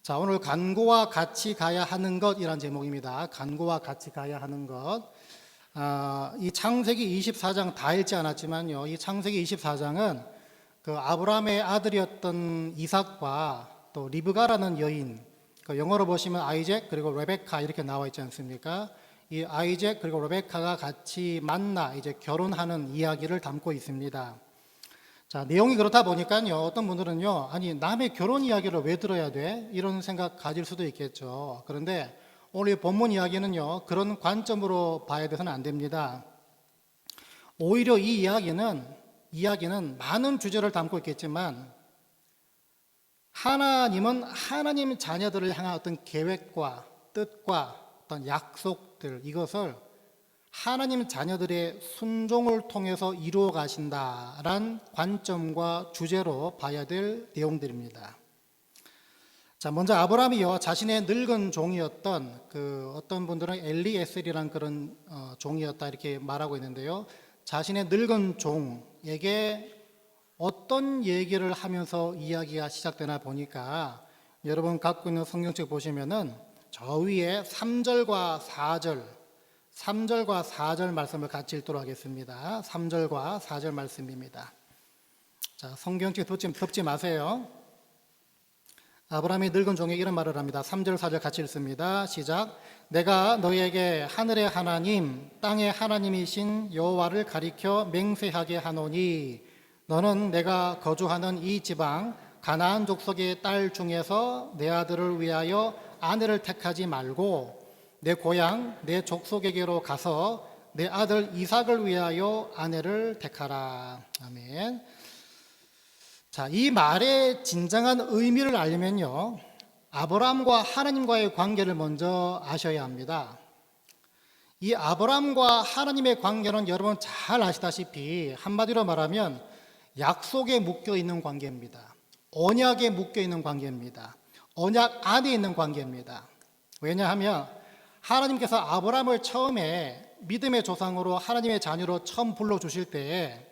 자, 오늘 간구와 같이 가야 하는 것이란 제목입니다. 간구와 같이 가야 하는 것. 이 창세기 24장 다 읽지 않았지만요. 이 창세기 24장은 그 아브라함의 아들이었던 이삭과 또 리브가라는 여인, 그 영어로 보시면 아이잭 그리고 레베카 이렇게 나와 있지 않습니까? 이 아이잭 그리고 레베카가 같이 만나 이제 결혼하는 이야기를 담고 있습니다. 자, 내용이 그렇다 보니까요. 어떤 분들은요, 아니, 남의 결혼 이야기를 왜 들어야 돼? 이런 생각 가질 수도 있겠죠. 그런데 오늘 이 본문 이야기는요, 그런 관점으로 봐야 돼서는 안 됩니다. 오히려 이 이야기는 많은 주제를 담고 있겠지만, 하나님은 하나님 자녀들을 향한 어떤 계획과 뜻과 어떤 약속들, 이것을 하나님 자녀들의 순종을 통해서 이루어 가신다라는 관점과 주제로 봐야 될 내용들입니다. 자, 먼저 아브라함이요, 자신의 늙은 종이었던 어떤 분들은 엘리에셀이라는 그런 종이었다 이렇게 말하고 있는데요. 자신의 늙은 종에게 어떤 얘기를 하면서 이야기가 시작되나 보니까 여러분 갖고 있는 성경책 보시면은 저 위에 3절과 4절 말씀을 같이 읽도록 하겠습니다. 3절과 4절 말씀입니다. 자, 성경책 덮지 마세요. 아브라함이 늙은 종에게 이런 말을 합니다. 3절, 4절 같이 읽습니다. 시작. 내가 너희에게 하늘의 하나님, 땅의 하나님이신 여호와를 가리켜 맹세하게 하노니 너는 내가 거주하는 이 지방 가나안 족속의 딸 중에서 내 아들을 위하여 아내를 택하지 말고 내 고향, 내 족속에게로 가서 내 아들 이삭을 위하여 아내를 택하라. 아멘. 자, 이 말의 진정한 의미를 알려면요, 아브라함과 하나님과의 관계를 먼저 아셔야 합니다. 이 아브라함과 하나님의 관계는 여러분 잘 아시다시피 한마디로 말하면 약속에 묶여 있는 관계입니다. 언약에 묶여 있는 관계입니다. 언약 안에 있는 관계입니다. 왜냐하면 하나님께서 아브라함을 처음에 믿음의 조상으로 하나님의 자녀로 처음 불러주실 때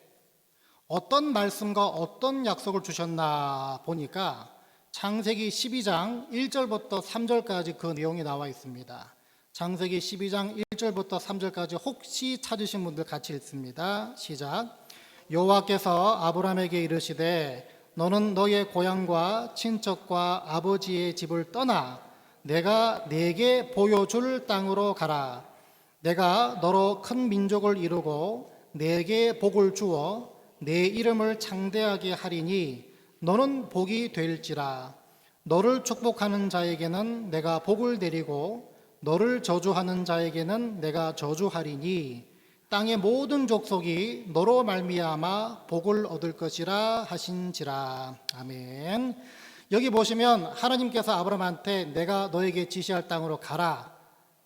어떤 말씀과 어떤 약속을 주셨나 보니까 창세기 12장 1절부터 3절까지 그 내용이 나와 있습니다. 창세기 12장 1절부터 3절까지 혹시 찾으신 분들 같이 읽습니다. 시작. 여호와께서 아브라함에게 이르시되 너는 너의 고향과 친척과 아버지의 집을 떠나 내가 네게 보여줄 땅으로 가라. 내가 너로 큰 민족을 이루고 네게 복을 주어 내 이름을 창대하게 하리니 너는 복이 될지라. 너를 축복하는 자에게는 내가 복을 내리고 너를 저주하는 자에게는 내가 저주하리니 땅의 모든 족속이 너로 말미암아 복을 얻을 것이라 하신지라. 아멘. 여기 보시면 하나님께서 아브라함한테 내가 너에게 지시할 땅으로 가라.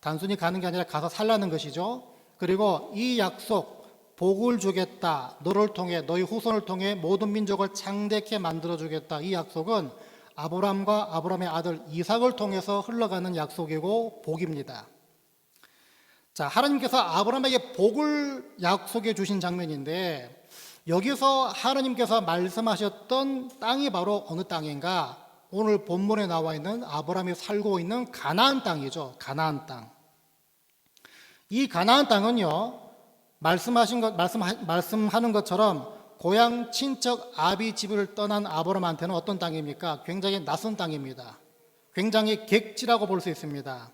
단순히 가는 게 아니라 가서 살라는 것이죠. 그리고 이 약속, 복을 주겠다. 너를 통해, 너희 후손을 통해 모든 민족을 창대케 만들어주겠다. 이 약속은 아브라함과 아브라함의 아들 이삭을 통해서 흘러가는 약속이고 복입니다. 자, 하나님께서 아브라함에게 복을 약속해 주신 장면인데 여기서 하나님께서 말씀하셨던 땅이 바로 어느 땅인가? 오늘 본문에 나와 있는 아브라함이 살고 있는 가나안 땅이죠. 가나안 땅. 이 가나안 땅은요, 말씀하는 것처럼 고향 친척 아비 집을 떠난 아브라함한테는 어떤 땅입니까? 굉장히 낯선 땅입니다. 굉장히 객지라고 볼 수 있습니다.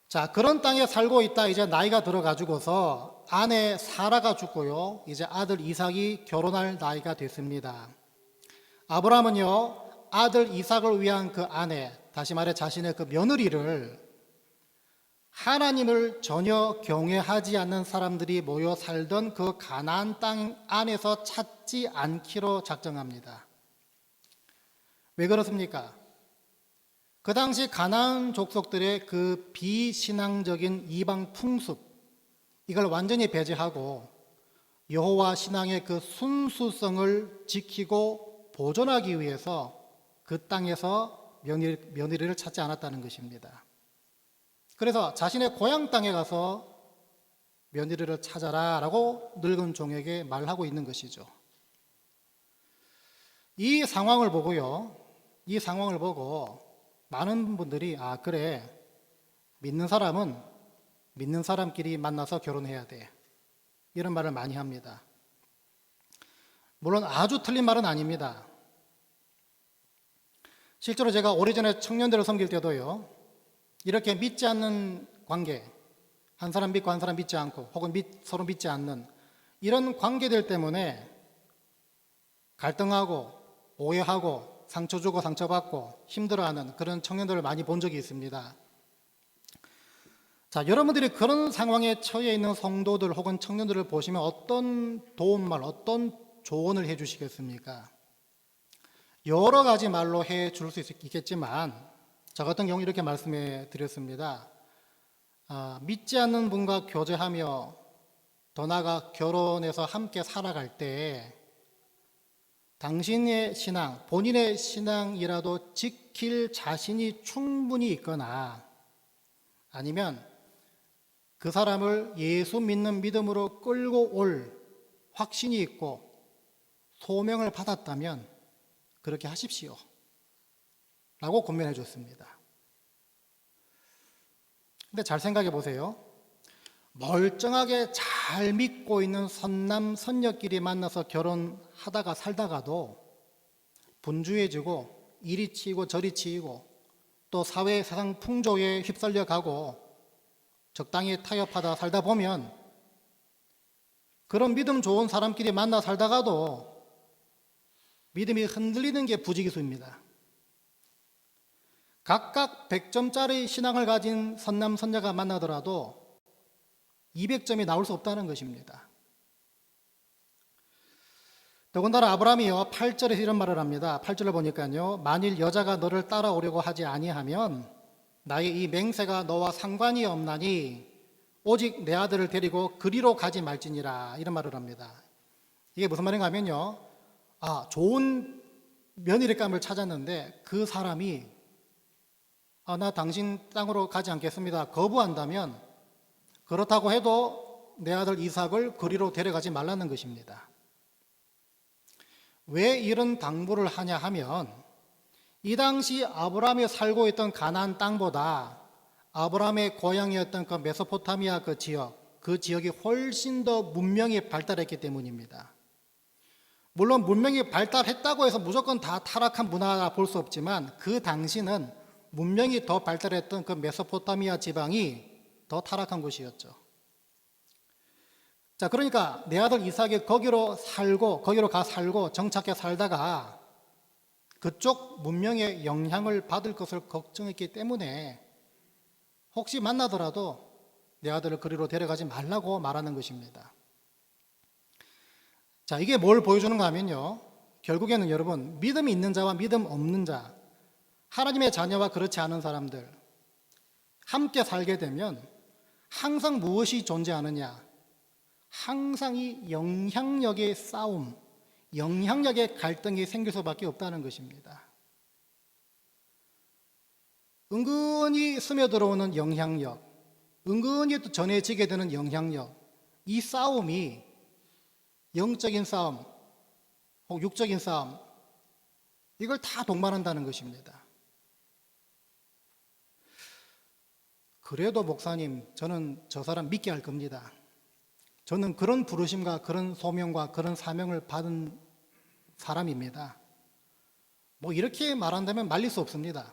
자, 그런 땅에 살고 있다 이제 나이가 들어가지고서 아내 사라가 죽고요, 이제 아들 이삭이 결혼할 나이가 됐습니다. 아브라함은요, 아들 이삭을 위한 그 아내, 다시 말해 자신의 그 며느리를 하나님을 전혀 경외하지 않는 사람들이 모여 살던 그 가나안 땅 안에서 찾지 않기로 작정합니다. 왜 그렇습니까? 그 당시 가나안 족속들의 그 비신앙적인 이방 풍습, 이걸 완전히 배제하고 여호와 신앙의 그 순수성을 지키고 보존하기 위해서 그 땅에서 며느리를 찾지 않았다는 것입니다. 그래서 자신의 고향 땅에 가서 며느리를 찾아라 라고 늙은 종에게 말하고 있는 것이죠. 이 상황을 보고 많은 분들이 그래, 믿는 사람은 믿는 사람끼리 만나서 결혼해야 돼, 이런 말을 많이 합니다. 물론 아주 틀린 말은 아닙니다. 실제로 제가 오래전에 청년들을 섬길 때도요, 이렇게 믿지 않는 관계, 한 사람 믿고 한 사람 믿지 않고 혹은 서로 믿지 않는 이런 관계들 때문에 갈등하고 오해하고 상처 주고 상처받고 힘들어하는 그런 청년들을 많이 본 적이 있습니다. 자, 여러분들이 그런 상황에 처해 있는 성도들 혹은 청년들을 보시면 어떤 도움말, 어떤 조언을 해 주시겠습니까? 여러 가지 말로 해 줄 수 있겠지만 저 같은 경우 이렇게 말씀해 드렸습니다. 믿지 않는 분과 교제하며 더 나아가 결혼해서 함께 살아갈 때 당신의 신앙, 본인의 신앙이라도 지킬 자신이 충분히 있거나 아니면 그 사람을 예수 믿는 믿음으로 끌고 올 확신이 있고 소명을 받았다면 그렇게 하십시오 라고 권면해 줬습니다. 근데 잘 생각해 보세요. 멀쩡하게 잘 믿고 있는 선남 선녀끼리 만나서 결혼하다가 살다가도 분주해지고 이리 치이고 저리 치이고 또 사회 세상 풍조에 휩쓸려 가고 적당히 타협하다 살다 보면 그런 믿음 좋은 사람끼리 만나 살다가도 믿음이 흔들리는 게 부지기수입니다. 각각 100점짜리 신앙을 가진 선남 선녀가 만나더라도 200점이 나올 수 없다는 것입니다. 더군다나 아브라함이요 8절에서 이런 말을 합니다. 8절을 보니까요, 만일 여자가 너를 따라오려고 하지 아니하면 나의 이 맹세가 너와 상관이 없나니 오직 내 아들을 데리고 그리로 가지 말지니라, 이런 말을 합니다. 이게 무슨 말인가 하면요, 좋은 며느리감을 찾았는데 그 사람이 나 당신 땅으로 가지 않겠습니다 거부한다면 그렇다고 해도 내 아들 이삭을 그리로 데려가지 말라는 것입니다. 왜 이런 당부를 하냐 하면 이 당시 아브라함이 살고 있던 가나안 땅보다 아브라함의 고향이었던 그 메소포타미아 그 지역이 훨씬 더 문명이 발달했기 때문입니다. 물론 문명이 발달했다고 해서 무조건 다 타락한 문화라 볼 수 없지만 그 당시는 문명이 더 발달했던 그 메소포타미아 지방이 더 타락한 곳이었죠. 자, 그러니까 내 아들 이삭이 거기로 가 살고 정착해 살다가 그쪽 문명의 영향을 받을 것을 걱정했기 때문에 혹시 만나더라도 내 아들을 그리로 데려가지 말라고 말하는 것입니다. 자, 이게 뭘 보여주는가 하면요, 결국에는 여러분, 믿음이 있는 자와 믿음 없는 자, 하나님의 자녀와 그렇지 않은 사람들 함께 살게 되면 항상 무엇이 존재하느냐, 항상 이 영향력의 싸움, 영향력의 갈등이 생길 수밖에 없다는 것입니다. 은근히 스며들어오는 영향력, 은근히 또 전해지게 되는 영향력, 이 싸움이 영적인 싸움 혹은 육적인 싸움, 이걸 다 동반한다는 것입니다. 그래도 목사님, 저는 저 사람 믿게 할 겁니다. 저는 그런 부르심과 그런 소명과 그런 사명을 받은 사람입니다. 이렇게 말한다면 말릴 수 없습니다.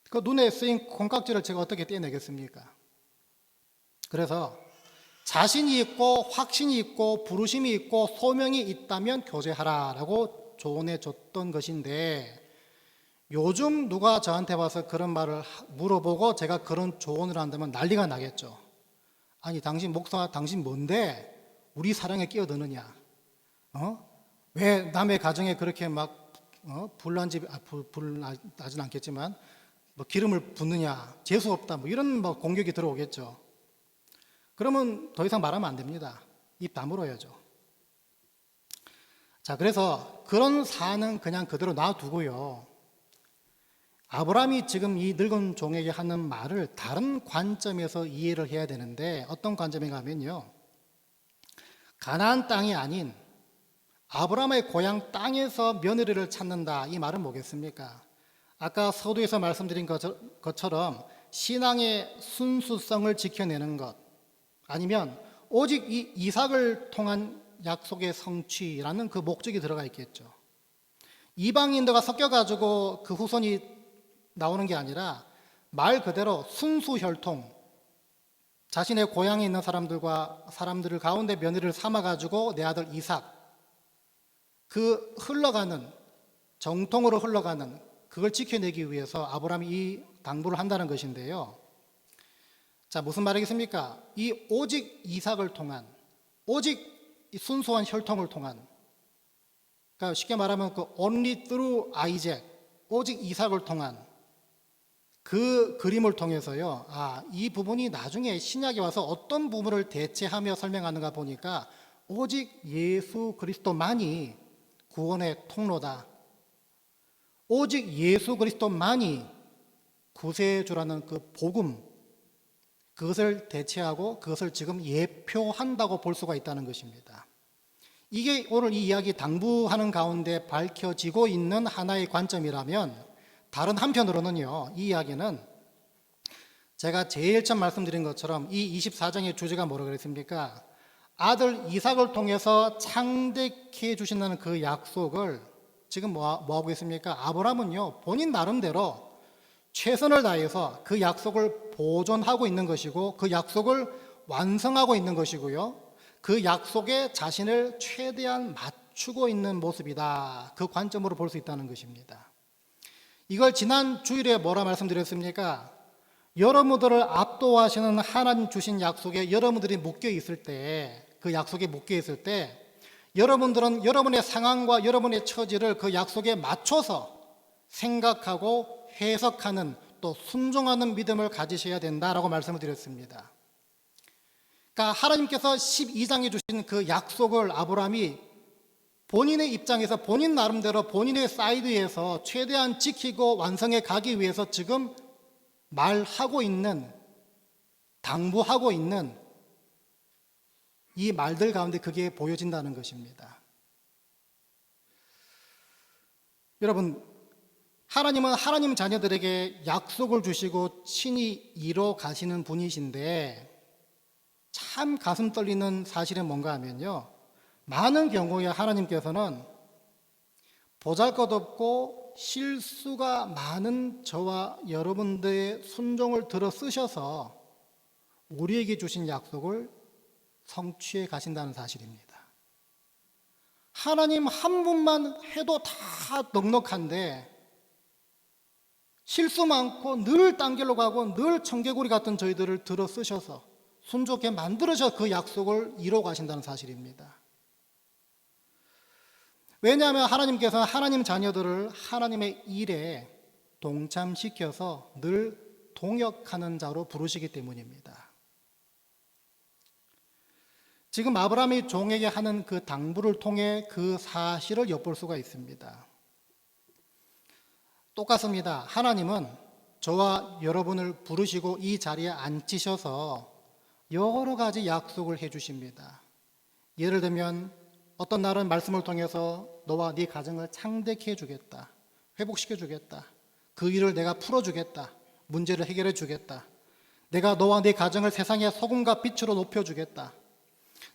그 눈에 쓰인 콩깍지를 제가 어떻게 떼내겠습니까? 그래서 자신이 있고 확신이 있고 부르심이 있고 소명이 있다면 교제하라라고 조언해 줬던 것인데, 요즘 누가 저한테 와서 그런 말을 물어보고 제가 그런 조언을 한다면 난리가 나겠죠. 아니, 당신 목사, 당신 뭔데 우리 사랑에 끼어드느냐? 왜 남의 가정에 그렇게 막 불난집, 불 나진 않겠지만 기름을 붓느냐? 재수 없다, 이런 공격이 들어오겠죠. 그러면 더 이상 말하면 안 됩니다. 입 다물어야죠. 자, 그래서 그런 사안은 그냥 그대로 놔두고요, 아브라함이 지금 이 늙은 종에게 하는 말을 다른 관점에서 이해를 해야 되는데, 어떤 관점인가 하면요, 가나안 땅이 아닌 아브라함의 고향 땅에서 며느리를 찾는다, 이 말은 뭐겠습니까? 아까 서두에서 말씀드린 것처럼 신앙의 순수성을 지켜내는 것, 아니면 오직 이 이삭을 통한 약속의 성취라는 그 목적이 들어가 있겠죠. 이방인들과 섞여가지고 그 후손이 나오는 게 아니라 말 그대로 순수혈통, 자신의 고향에 있는 사람들을 가운데 며느리를 삼아가지고 내 아들 이삭, 그 흘러가는, 정통으로 흘러가는 그걸 지켜내기 위해서 아브라함이 이 당부를 한다는 것인데요. 자, 무슨 말이겠습니까? 이 오직 이삭을 통한, 오직 이 순수한 혈통을 통한, 그러니까 쉽게 말하면 그 only through Isaac, 오직 이삭을 통한 그 그림을 통해서요. 이 부분이 나중에 신약에 와서 어떤 부분을 대체하며 설명하는가 보니까 오직 예수 그리스도만이 구원의 통로다. 오직 예수 그리스도만이 구세주라는 그 복음, 그것을 대체하고 그것을 지금 예표한다고 볼 수가 있다는 것입니다. 이게 오늘 이 이야기 당부하는 가운데 밝혀지고 있는 하나의 관점이라면, 다른 한편으로는요, 이 이야기는 제가 제일 처음 말씀드린 것처럼 이 24장의 주제가 뭐라 그랬습니까? 아들 이삭을 통해서 창대케 주신다는 그 약속을 지금 뭐 하고 있습니까? 아브라함은요, 본인 나름대로 최선을 다해서 그 약속을 보존하고 있는 것이고, 그 약속을 완성하고 있는 것이고요, 그 약속에 자신을 최대한 맞추고 있는 모습이다. 그 관점으로 볼 수 있다는 것입니다. 이걸 지난 주일에 뭐라 말씀드렸습니까? 여러분들을 압도하시는 하나님 주신 약속에 여러분들이 묶여 있을 때, 그 약속에 묶여 있을 때, 여러분들은 여러분의 상황과 여러분의 처지를 그 약속에 맞춰서 생각하고 해석하는, 또 순종하는 믿음을 가지셔야 된다라고 말씀을 드렸습니다. 그러니까 하나님께서 12장에 주신 그 약속을 아브라함이 본인의 입장에서 본인 나름대로 본인의 사이드에서 최대한 지키고 완성해 가기 위해서 지금 말하고 있는, 당부하고 있는 이 말들 가운데 그게 보여진다는 것입니다. 여러분, 하나님은 하나님 자녀들에게 약속을 주시고 친히 이뤄 가시는 분이신데, 참 가슴 떨리는 사실은 뭔가 하면요, 많은 경우에 하나님께서는 보잘것없고 실수가 많은 저와 여러분들의 순종을 들어 쓰셔서 우리에게 주신 약속을 성취해 가신다는 사실입니다. 하나님 한 분만 해도 다 넉넉한데 실수 많고 늘 딴길로 가고 늘 청개구리 같은 저희들을 들어 쓰셔서 순종하게 만들어서 그 약속을 이루어 가신다는 사실입니다. 왜냐하면 하나님께서는 하나님 자녀들을 하나님의 일에 동참시켜서 늘 동역하는 자로 부르시기 때문입니다. 지금 아브라함이 종에게 하는 그 당부를 통해 그 사실을 엿볼 수가 있습니다. 똑같습니다. 하나님은 저와 여러분을 부르시고 이 자리에 앉히셔서 여러 가지 약속을 해주십니다. 예를 들면 어떤 날은 말씀을 통해서 너와 네 가정을 창대케 해주겠다, 회복시켜 주겠다, 그 일을 내가 풀어주겠다, 문제를 해결해 주겠다, 내가 너와 네 가정을 세상의 소금과 빛으로 높여주겠다,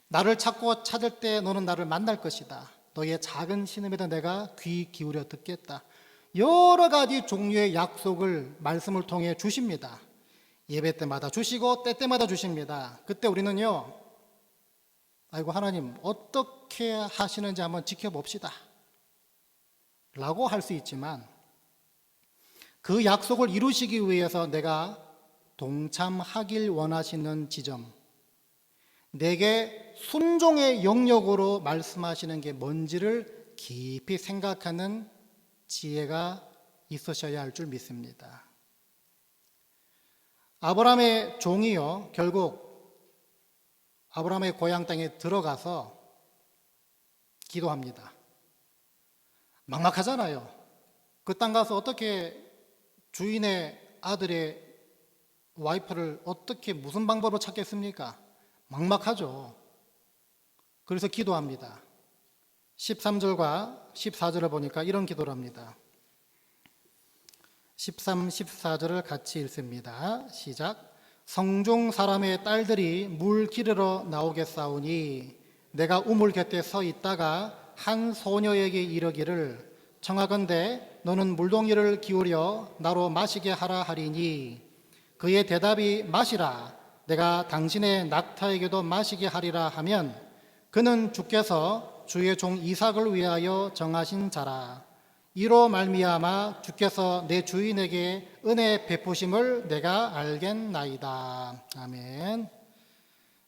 나를 찾고 찾을 때 너는 나를 만날 것이다, 너의 작은 신음에도 내가 귀 기울여 듣겠다. 여러 가지 종류의 약속을 말씀을 통해 주십니다. 예배 때마다 주시고 때때마다 주십니다. 그때 우리는요, 아이고 하나님 어떻게 하시는지 한번 지켜봅시다 라고 할 수 있지만, 그 약속을 이루시기 위해서 내가 동참하길 원하시는 지점, 내게 순종의 영역으로 말씀하시는 게 뭔지를 깊이 생각하는 지혜가 있으셔야 할 줄 믿습니다. 아브라함의 종이요, 결국 아브라함의 고향 땅에 들어가서 기도합니다. 막막하잖아요. 그 땅 가서 어떻게 주인의 아들의 와이프를 어떻게 무슨 방법으로 찾겠습니까? 막막하죠. 그래서 기도합니다. 13절과 14절을 보니까 이런 기도를 합니다. 13, 14절을 같이 읽습니다. 시작. 성중 사람의 딸들이 물 기르러 나오겠사오니 내가 우물 곁에 서 있다가 한 소녀에게 이르기를 청하건대 너는 물동이를 기울여 나로 마시게 하라 하리니 그의 대답이 마시라 내가 당신의 낙타에게도 마시게 하리라 하면 그는 주께서 주의 종 이삭을 위하여 정하신 자라. 이로 말미암아 주께서 내 주인에게 은혜 베푸심을 내가 알겠나이다. 아멘.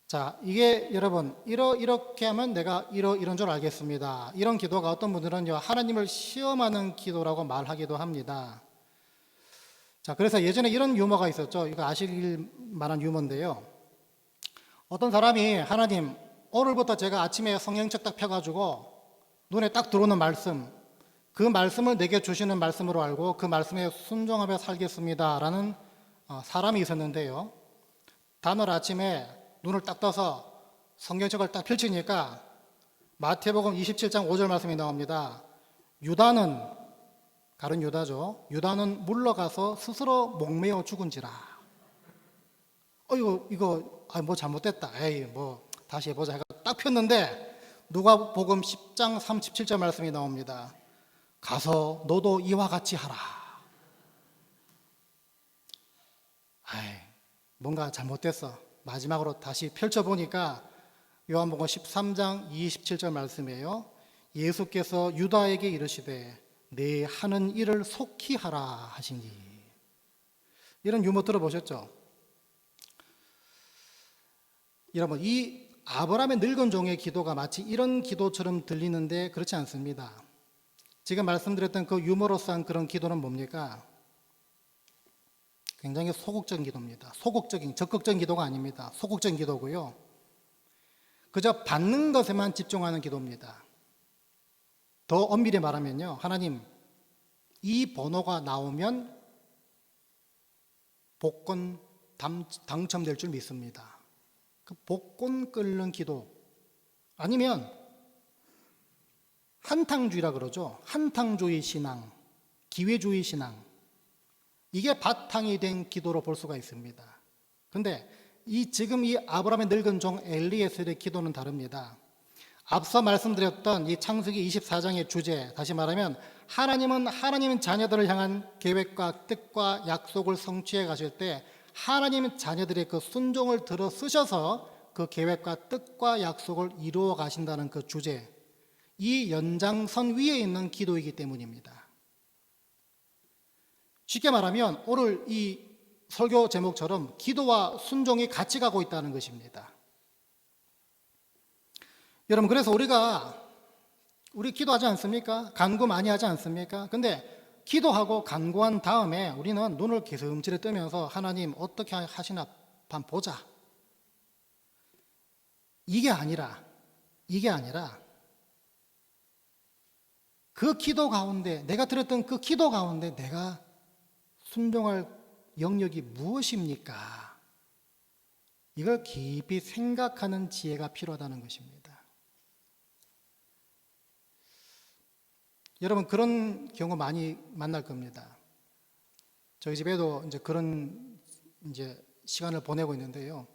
자, 이게 여러분 이렇게 하면 내가 이런 줄 알겠습니다. 이런 기도가 어떤 분들은요 하나님을 시험하는 기도라고 말하기도 합니다. 자, 그래서 예전에 이런 유머가 있었죠. 이거 아실 만한 유머인데요. 어떤 사람이 하나님 오늘부터 제가 아침에 성경책 딱 펴가지고 눈에 딱 들어오는 말씀, 그 말씀을 내게 주시는 말씀으로 알고 그 말씀에 순종하며 살겠습니다 라는 사람이 있었는데요. 다음날 아침에 눈을 딱 떠서 성경책을 딱 펼치니까 마태복음 27장 5절 말씀이 나옵니다. 유다는, 가룟 유다죠, 유다는 물러가서 스스로 목매어 죽은지라. 이거 뭐 잘못됐다, 에이 뭐 다시 해보자 해가 딱 폈는데 누가복음 10장 37절 말씀이 나옵니다. 가서 너도 이와 같이 하라. 뭔가 잘못됐어. 마지막으로 다시 펼쳐보니까 요한복음 13장 27절 말씀이에요. 예수께서 유다에게 이르시되 내 하는 일을 속히 하라 하시니. 이런 유머 들어보셨죠? 여러분, 이 아브라함의 늙은 종의 기도가 마치 이런 기도처럼 들리는데 그렇지 않습니다. 지금 말씀드렸던 그 유머러스한 그런 기도는 뭡니까? 굉장히 소극적인 기도입니다. 적극적인 기도가 아닙니다. 소극적인 기도고요. 그저 받는 것에만 집중하는 기도입니다. 더 엄밀히 말하면요, 하나님, 이 번호가 나오면 복권 당첨될 줄 믿습니다. 그 복권 끓는 기도, 아니면 한탕주의라 그러죠. 한탕주의 신앙, 기회주의 신앙, 이게 바탕이 된 기도로 볼 수가 있습니다. 그런데 지금 이 아브라함의 늙은 종 엘리에셀의 기도는 다릅니다. 앞서 말씀드렸던 이 창세기 24장의 주제, 다시 말하면 하나님은 하나님 자녀들을 향한 계획과 뜻과 약속을 성취해 가실 때 하나님 자녀들의 그 순종을 들어 쓰셔서 그 계획과 뜻과 약속을 이루어 가신다는 그 주제, 이 연장선 위에 있는 기도이기 때문입니다. 쉽게 말하면 오늘 이 설교 제목처럼 기도와 순종이 같이 가고 있다는 것입니다. 여러분, 그래서 우리 기도하지 않습니까? 간구 많이 하지 않습니까? 근데 기도하고 간구한 다음에 우리는 눈을 개슴츠레 뜨면서 하나님 어떻게 하시나 한번 보자. 이게 아니라 그 기도 가운데, 내가 드렸던 그 기도 가운데 내가 순종할 영역이 무엇입니까? 이걸 깊이 생각하는 지혜가 필요하다는 것입니다. 여러분, 그런 경우 많이 만날 겁니다. 저희 집에도 이제 그런 시간을 보내고 있는데요.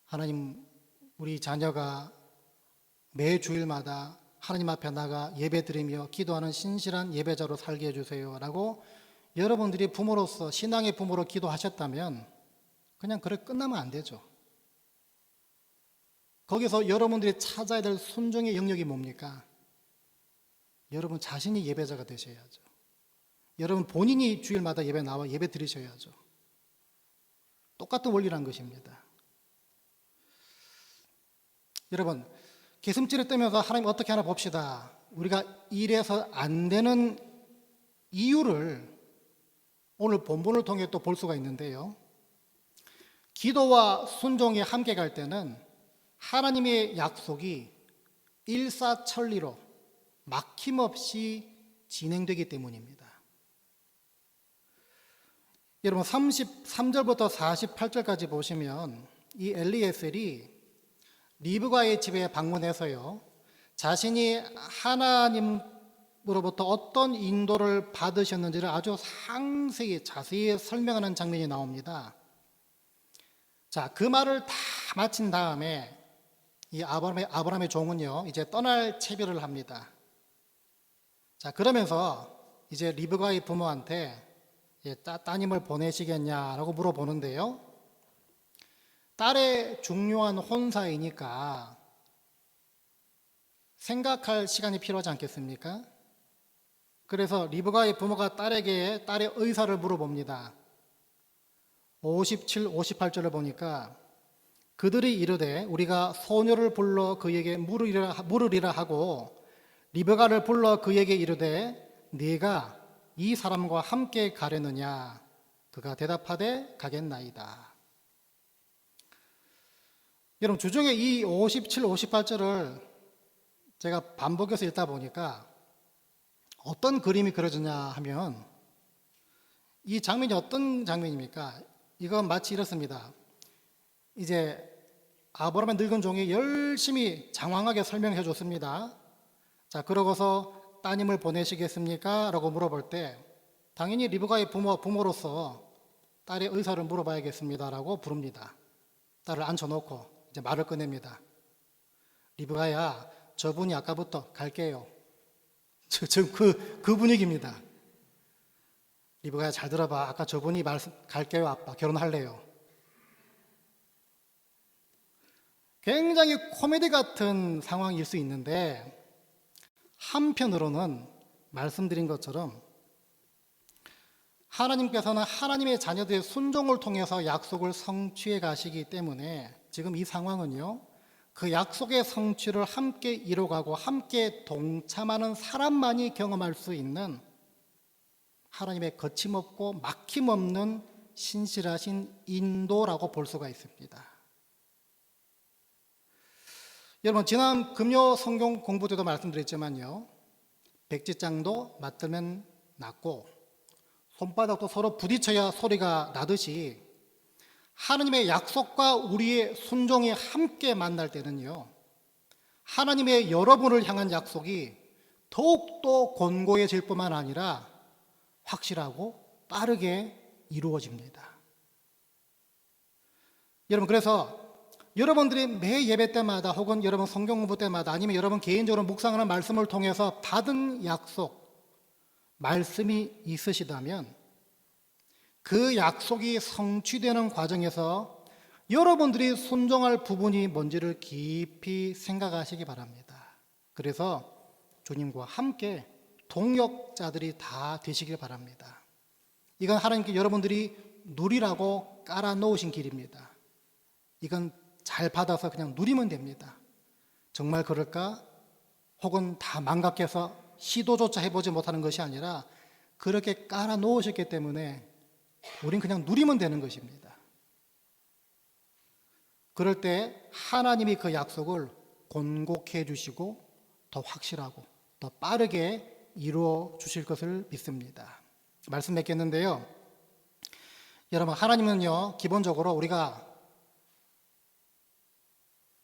하나님, 우리 자녀가 매 주일마다 하나님 앞에 나가 예배드리며 기도하는 신실한 예배자로 살게 해주세요 라고 여러분들이 부모로서, 신앙의 부모로 기도하셨다면 그냥 그래 끝나면 안 되죠. 거기서 여러분들이 찾아야 될 순종의 영역이 뭡니까? 여러분 자신이 예배자가 되셔야죠. 여러분 본인이 주일마다 예배 나와 예배 드리셔야죠. 똑같은 원리란 것입니다. 여러분, 개슴츠레 뜨면서 하나님 어떻게 하나 봅시다. 우리가 이래서 안 되는 이유를 오늘 본문을 통해 또 볼 수가 있는데요. 기도와 순종이 함께 갈 때는 하나님의 약속이 일사천리로 막힘없이 진행되기 때문입니다. 여러분, 33절부터 48절까지 보시면 이 엘리에셀이 리브가의 집에 방문해서요, 자신이 하나님의 하나님으로부터 어떤 인도를 받으셨는지를 아주 상세히 자세히 설명하는 장면이 나옵니다. 자, 그 말을 다 마친 다음에 이 아브라함의 종은요, 이제 떠날 채비를 합니다. 자, 그러면서 이제 리브가의 부모한테 따님을 보내시겠냐라고 물어보는데요. 딸의 중요한 혼사이니까 생각할 시간이 필요하지 않겠습니까? 그래서 리브가의 부모가 딸에게 딸의 의사를 물어봅니다. 57, 58절을 보니까 그들이 이르되 우리가 소녀를 불러 그에게 물으리라 하고 리브가를 불러 그에게 이르되 네가 이 사람과 함께 가려느냐? 그가 대답하되 가겠나이다. 여러분, 주중에 이 57, 58절을 제가 반복해서 읽다 보니까 어떤 그림이 그려지냐 하면 이 장면이 어떤 장면입니까? 이건 마치 이렇습니다. 이제 아브라함의 늙은 종이 열심히 장황하게 설명해 줬습니다. 자, 그러고서 따님을 보내시겠습니까? 라고 물어볼 때 당연히 리브가의 부모로서 딸의 의사를 물어봐야겠습니다 라고 부릅니다. 딸을 앉혀놓고 이제 말을 꺼냅니다. 리브가야, 저분이 아까부터 갈게요. 그 분위기입니다. 리브가야, 잘 들어봐. 아까 저분이 갈게요 아빠, 결혼할래요. 굉장히 코미디 같은 상황일 수 있는데 한편으로는 말씀드린 것처럼 하나님께서는 하나님의 자녀들의 순종을 통해서 약속을 성취해 가시기 때문에 지금 이 상황은요, 그 약속의 성취를 함께 이뤄가고 함께 동참하는 사람만이 경험할 수 있는 하나님의 거침없고 막힘없는 신실하신 인도라고 볼 수가 있습니다. 여러분, 지난 금요 성경 공부 때도 말씀드렸지만요, 백지장도 맞들면 낫고 손바닥도 서로 부딪혀야 소리가 나듯이 하나님의 약속과 우리의 순종이 함께 만날 때는요, 하나님의 여러분을 향한 약속이 더욱더 곤고해질 뿐만 아니라 확실하고 빠르게 이루어집니다. 여러분, 그래서 여러분들이 매 예배 때마다 혹은 여러분 성경 공부 때마다 아니면 여러분 개인적으로 묵상하는 말씀을 통해서 받은 약속, 말씀이 있으시다면 그 약속이 성취되는 과정에서 여러분들이 순종할 부분이 뭔지를 깊이 생각하시기 바랍니다. 그래서 주님과 함께 동역자들이 다 되시길 바랍니다. 이건 하나님께 여러분들이 누리라고 깔아놓으신 길입니다. 이건 잘 받아서 그냥 누리면 됩니다. 정말 그럴까? 혹은 다 망각해서 시도조차 해보지 못하는 것이 아니라 그렇게 깔아놓으셨기 때문에 우린 그냥 누리면 되는 것입니다. 그럴 때 하나님이 그 약속을 곤곡해 주시고 더 확실하고 더 빠르게 이루어 주실 것을 믿습니다. 말씀 맺겠는데요. 여러분, 하나님은요, 기본적으로 우리가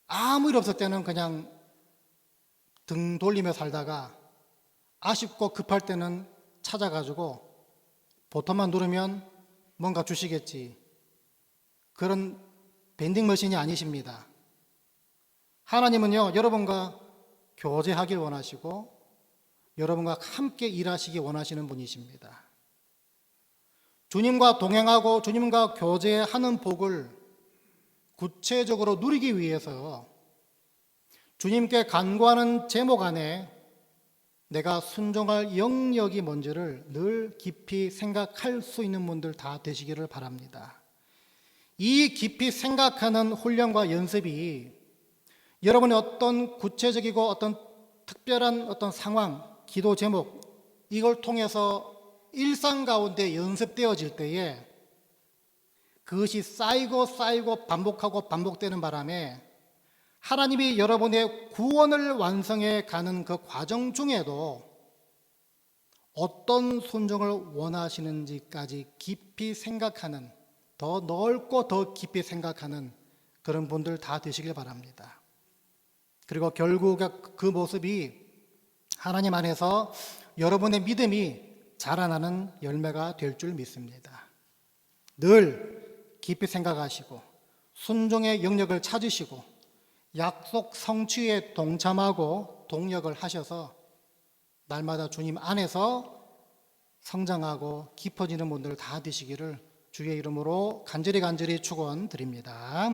아무 일 없을 때는 그냥 등 돌리며 살다가 아쉽고 급할 때는 찾아가지고 버튼만 누르면 뭔가 주시겠지, 그런 밴딩머신이 아니십니다. 하나님은요, 여러분과 교제하길 원하시고 여러분과 함께 일하시기 원하시는 분이십니다. 주님과 동행하고 주님과 교제하는 복을 구체적으로 누리기 위해서 주님께 간구하는 제목 안에 내가 순종할 영역이 뭔지를 늘 깊이 생각할 수 있는 분들 다 되시기를 바랍니다. 이 깊이 생각하는 훈련과 연습이 여러분의 어떤 구체적이고 어떤 특별한 어떤 상황, 기도 제목, 이걸 통해서 일상 가운데 연습되어질 때에 그것이 쌓이고 반복하고 반복되는 바람에 하나님이 여러분의 구원을 완성해 가는 그 과정 중에도 어떤 순종을 원하시는지까지 깊이 생각하는, 더 넓고 더 깊이 생각하는 그런 분들 다 되시길 바랍니다. 그리고 결국 그 모습이 하나님 안에서 여러분의 믿음이 자라나는 열매가 될 줄 믿습니다. 늘 깊이 생각하시고 순종의 영역을 찾으시고 약속 성취에 동참하고 동력을 하셔서 날마다 주님 안에서 성장하고 깊어지는 분들 다 되시기를 주의 이름으로 간절히 축원드립니다.